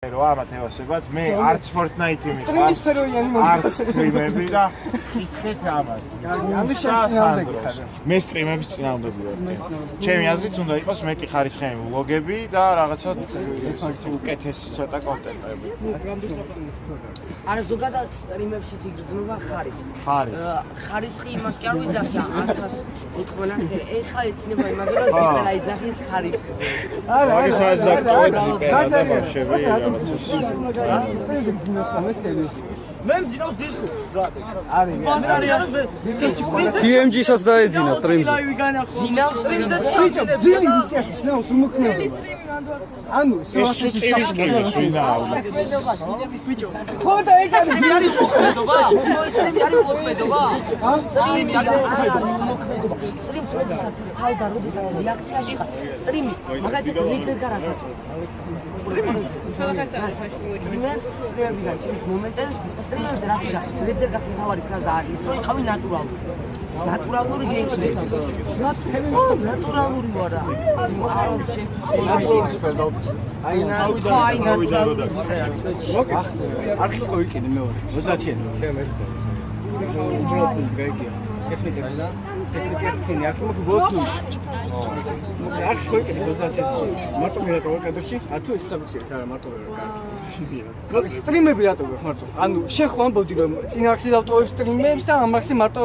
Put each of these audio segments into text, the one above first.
ამათ ევასებათ, მე არც Fortnite-ი მიყავს, არც სტრიმები და კითხეთ ამათ. ამის შემწინააღმდეგი ხარ. მე სტრიმების წინააღმდეგი ვარ. ჩემი აზრით უნდა იყოს მეტი ხარისხიანი ვლოგები და რაღაცა უკეთესი ცოტა კონტენტები. არა ზოგადად სტრიმებშიც იგრძნობა ხარისხი. ხარისხი იმას კი არ ვიძახია 1000 უკმანახე. ეხლა ეცნება იმაზე რომ ზიპერა იძახის ხარისხი. მაგის აზრად ზიპერა და ბავშვები მე მძინავს დისკურსი ბრატი. TMG-საც დაეძინა სტრიმზე. ძინავს სტრიმზე ძილი ისეა შნაუს უმოქმედება. ანუ წივის კილოს ვინაო. ხო და ეგ არის არის მოქმედობა? სტრიმი არის მოქმედობა? სტრიმი არის მოქმედობა. სტრიმს როდესაც თავდა როდესაც რეაქციაში ხარ, სტრიმი მაგალითად ლიდერ გარასაც. სტრიმებიდან ჭრის მომენტებს სტრიმებზე რას იძახის? ლიდერ გახდა თავარი ფრაზა არის, რომ იყავი ნატურალური. ნატურალური გეიმში. ნატურალური ვარა. არა შენ ნატურალური სუპერ დაუფიქს. აი ნატურალური. არქივი ვიკინე მეორე 30-იანი. უბრალოდ გეგია. ტექნიკები და ტექნიკები არქივი ბოლოს. არქივი ვიკინე 30-იანი. მარტო მერატო კადრში, ათუ ეს საბუქსიერით არა მარტო ვერა. სტრიმები რატო მარტო? ანუ შენ ხო ამბობდი რომ წინა აქცი დავტოვებ სტრიმებს და ამ აქცი მარტო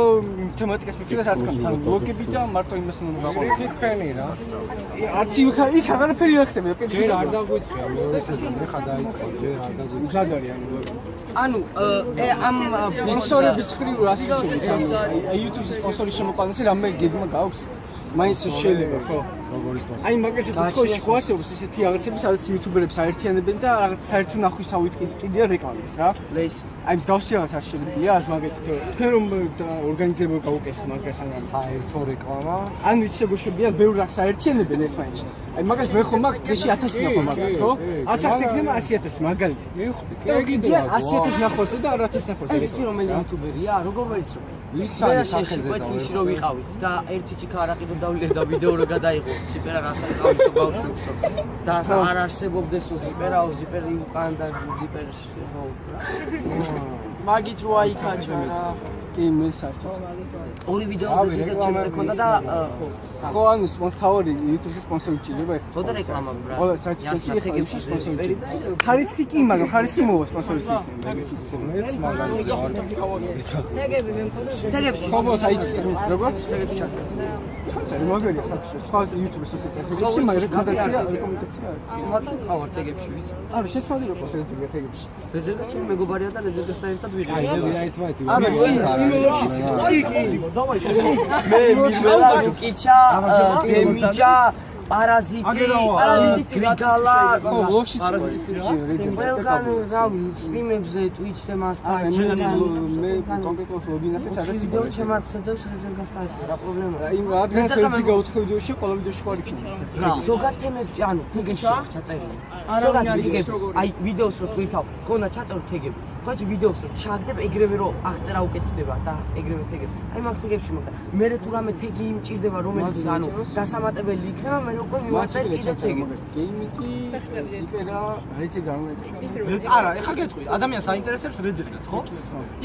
თემატიკას მიქნებას არ ხარ. ანუ ბლოგები და მარტო იმას მოგვაყოლე. ფენი რა. არც იქ აღარაფერი არ ხდება. ჯერ არ დაგვიწყია მეორე სეზონი, ხა დაიწყო, ჯერ არ დაგვიწყია. მზადარია ანუ ამ სპონსორების ხრივ რას შეიძლება? YouTube-ს სპონსორი შემოყვანოს რამე გეგმა გაქვს? მაინც შეიძლება ხო? აი მაგალითად სკოლაში ხო არსებობს ესეთი რაღაცები, სადაც იუთუბერებს აერთიანებენ და რაღაც საერთო ნახვისავით კიდია რეკლამის რა. აი ეს გავსი რაღაც არ შეიძლება, ας მაგალითად თქვენ რომ ორგანიზება გავუკეთეთ მაგას ან საერთო რეკლამა. ან ვიცი გოშებიან ბევრ რახს აერთიანებენ ერთმანეთში. აი მაგას მე ხო მაგ დღეში 1000 ნახო მაგათ ხო? 100 იქნება 100000 მაგალითად. და კიდე 100000 ნახვაზე და 1000 ნახვაზე. ეს ისი რომელი იუთუბერია? როგორ ვიცი? ვიცი ან სახეზე კვეთილში რომ ვიყავით და ერთი ჭიქა არაყიდო დავიდე და ვიდეო რო გადაიღო ზიპერა რასაც წავისო ბავშვებსო და არ არსებობდესო ზიპერაო ზიპერი უკან და ზიპერში ხო მაგით რო აიქაჩა კი მე საერთოდ ორი ვიდეოზე დიზა ჩემზე ქონდა და ხო ანუ სპონსორი YouTube-ზე სპონსორი ჭირდება ეს ხო და რეკლამა ბრა ყველა საერთოდ ეხებში სპონსორი ხარისხი კი მაგრამ ხარისხი მოვა სპონსორი მეც მაგალითად არ თეგები მე მქონდა თეგებში ხო საით სტრიმ როგორ თეგებში ჩაწერე ჩაწერე მაგალითად საერთოდ სხვა YouTube-ზე სოციალურ მედიაზე რეკომენდაცია მაგრამ ყავარ თეგებში ვიცი არა შესაძლოა იყოს რეზერვა თეგებში რეზერვა ჩემი მეგობარია და რეზერვასთან ერთად ვიღებ აი მე ერთმანეთი არა მე მიშველა კიჩა დემიჯა პარაზიტი გრიგალა ხო ბლოგში ყველგან რავი სტრიმებზე Twitch-ზე მასთან მე კონკრეტულად ლოგინახე სადაც ვიდეო ჩემარცედებს რეზერვასთან რა პრობლემაა იმ რადგანაც ერთი გაუთხე ვიდეოში ყველა ვიდეოში ხო არ იქნება ზოგად თემებში ანუ თეგებში ჩაწერილი ზოგად თეგები აი ვიდეოს რო თვითავ ხონა ჩაწერო თეგები ხო იცი ვიდეოს რო ჩაგდებ ეგრევე რო აღწერა უკეთდება და ეგრევე თეგები აი მაგ თეგებში მოხდა მე თუ რამე თეგი იმჭირდება რომელიც ანუ დასამატებელი იქნება მე უკვე მივაწერ კიდე თეგი გეიმიკი ზიპერა რეცი გამომეწე არა, ეხა გეტყვი, ადამიანს აინტერესებს რეზერვაც, ხო?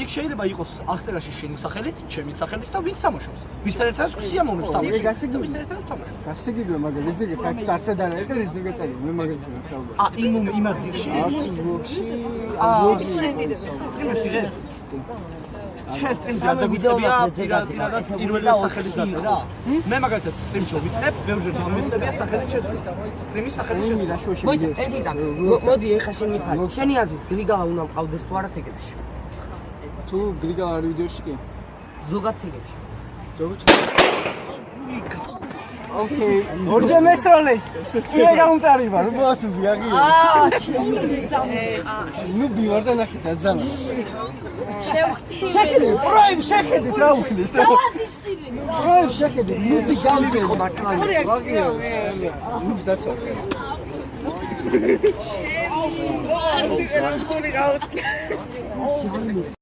იქ შეიძლება იყოს აღწერაში შენი სახელით, ჩემი სახელით და ვინც თამაშობს. ვისთან ერთად სიამოვნებს თამაში. გასაგებია, ვისთან ერთად თამაშობს. გასაგებია, მაგრამ რეზერვი საერთოდ არც არ არის და რეზერვი წერილი. მე მაგას ვსაუბრობ. იმ ადგილში? ბლოგში, სტრიმებში ღე? შენ სტრიმს სამი ვიდეო პირადად პირველი სახელით გაწერა? მე მაგალითად სტრიმს რო ვიწყებ, ბევრჯერ დამეწებია სახელით შეცვლა. სტრიმის სახელით შეცვლა. მოიცა, ერთი წამი. მოდი ეხა შენ მითხარი. შენი აზრით გრიგალა უნდა მყავდეს თუ არა თეგებში? თუ გრიგალა არის ვიდეოში კი? ზოგად თეგებში. ზოგად. ოკეი. ორჯერ მესროლეს. კი გაუნტარიბა, რუბოს ბიაგი. ნუ ბივარ და ნახეთ ზანა. შეხედე, პროიმ შეხედე რა უხდეს. პროიმ შეხედე, ნუ ბიაგი კომარტალი. ვაგია. ნუ დასოც. შევი.